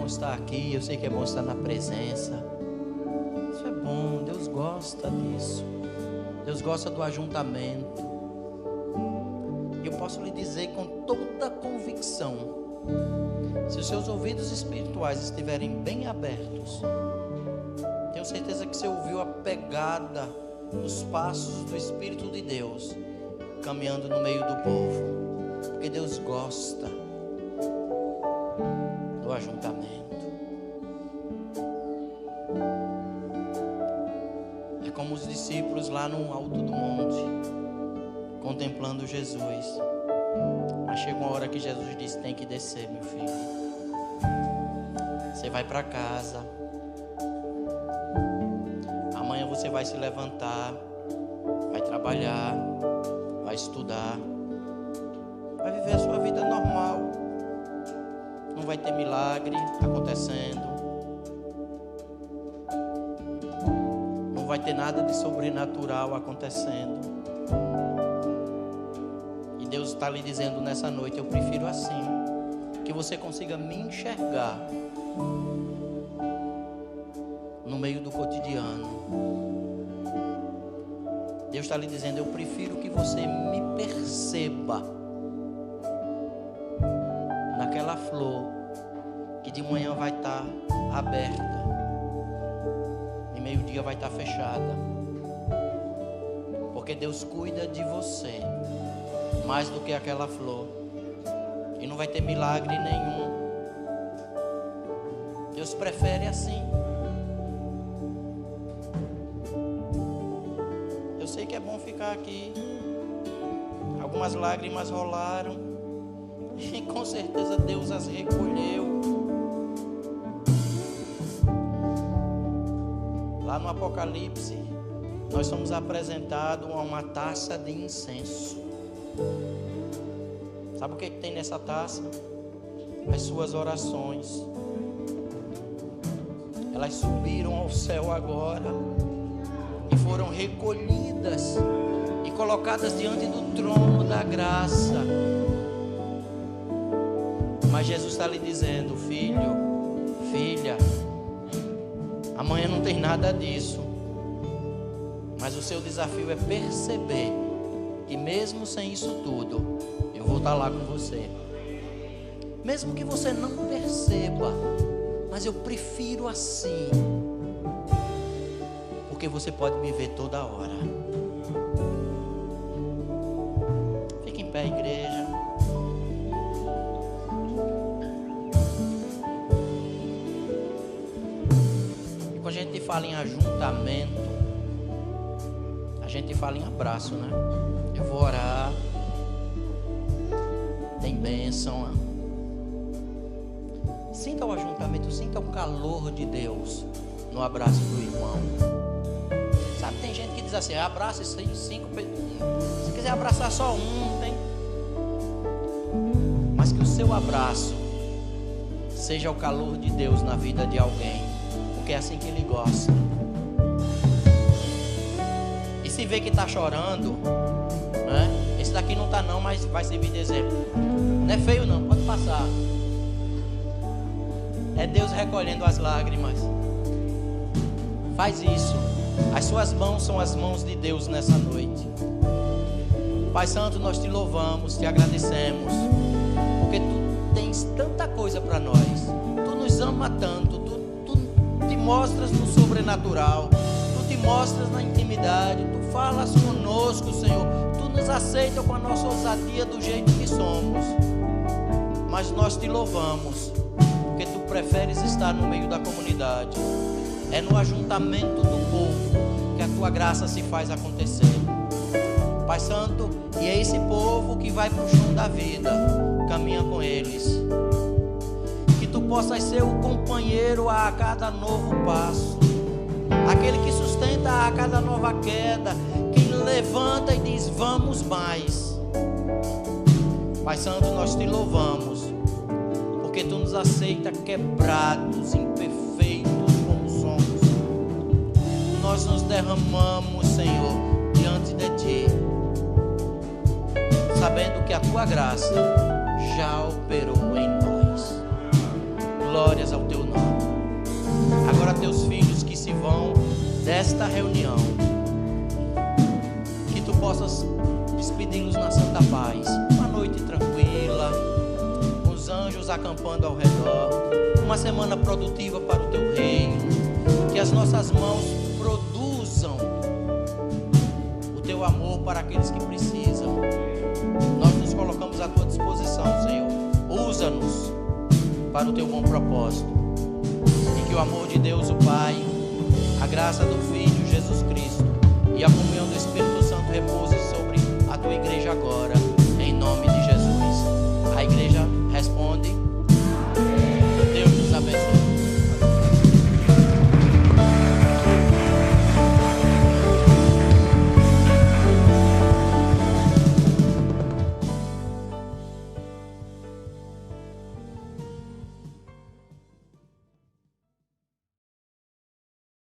estar aqui, eu sei que é bom estar na presença. Isso é bom, Deus gosta disso. Deus gosta do ajuntamento. E eu posso lhe dizer com toda convicção, se os seus ouvidos espirituais estiverem bem abertos, tenho certeza que você ouviu a pegada, os passos do Espírito de Deus caminhando no meio do povo, porque Deus gosta do ajuntamento. É como os discípulos lá no alto do monte, contemplando Jesus. Mas chega uma hora que Jesus disse: tem que descer, meu filho. Você vai para casa. Amanhã você vai se levantar, vai trabalhar, vai estudar, vai viver a sua vida normal. Não vai ter milagre acontecendo. Não vai ter nada de sobrenatural acontecendo. E Deus está lhe dizendo nessa noite: eu prefiro assim, que você consiga me enxergar no meio do cotidiano. Deus está lhe dizendo: eu prefiro que você me perceba naquela flor que de manhã vai estar aberta e meio-dia vai estar fechada, porque Deus cuida de você mais do que aquela flor, e não vai ter milagre nenhum. Deus prefere assim. Eu sei que é bom ficar aqui. Algumas lágrimas rolaram e com certeza Deus as recolheu. Lá no Apocalipse, nós somos apresentados a uma taça de incenso. Sabe o que tem nessa taça? As suas orações. Elas subiram ao céu agora e foram recolhidas e colocadas diante do trono da graça. Mas Jesus está lhe dizendo: filho, filha, amanhã não tem nada disso, mas o seu desafio é perceber que mesmo sem isso tudo, eu vou estar lá com você. Mesmo que você não perceba, mas eu prefiro assim, porque você pode me ver toda hora. Fique em pé, igreja. E quando a gente fala em ajuntamento, a gente fala em abraço, né? Eu vou orar, tem bênção, né? Sinta o ajuntamento, sinta o calor de Deus no abraço do irmão. Sabe, tem gente que diz assim: abraça 5 pessoas. Se quiser abraçar só um, tem. Mas que o seu abraço seja o calor de Deus na vida de alguém, porque é assim que Ele gosta. E se vê que está chorando, né? Esse daqui não está não, mas vai servir de exemplo. Não é feio não, pode passar. É Deus recolhendo as lágrimas. Faz isso. As suas mãos são as mãos de Deus nessa noite. Pai Santo, nós te louvamos, te agradecemos, porque tu tens tanta coisa para nós. Tu nos ama tanto, tu te mostras no sobrenatural, tu te mostras na intimidade, tu falas conosco, Senhor. Tu nos aceita com a nossa ousadia do jeito que somos. Mas nós te louvamos, porque tu preferes estar no meio da comunidade. É no ajuntamento do povo que a tua graça se faz acontecer. Pai Santo, e é esse povo que vai para o chão da vida, caminha com eles. Que tu possas ser o companheiro a cada novo passo, aquele que sustenta a cada nova queda, quem levanta e diz: vamos mais. Pai Santo, nós te louvamos, porque tu nos aceita quebrados, imperfeitos como somos. Nós nos derramamos, Senhor, diante de ti, sabendo que a tua graça já operou em nós. Glórias ao teu nome. Agora teus filhos que se vão desta reunião, que tu possas despedi-los na santa paz. Uma noite tranquila, com os anjos acampando ao redor. Uma semana produtiva para o teu reino. Que as nossas mãos produzam o teu amor para aqueles que precisam. Nós nos colocamos à tua disposição, Senhor. Usa-nos para o teu bom propósito. E que o amor de Deus, o Pai, a graça do Filho, Jesus Cristo, e a comunhão do Espírito Santo repouse sobre a tua igreja agora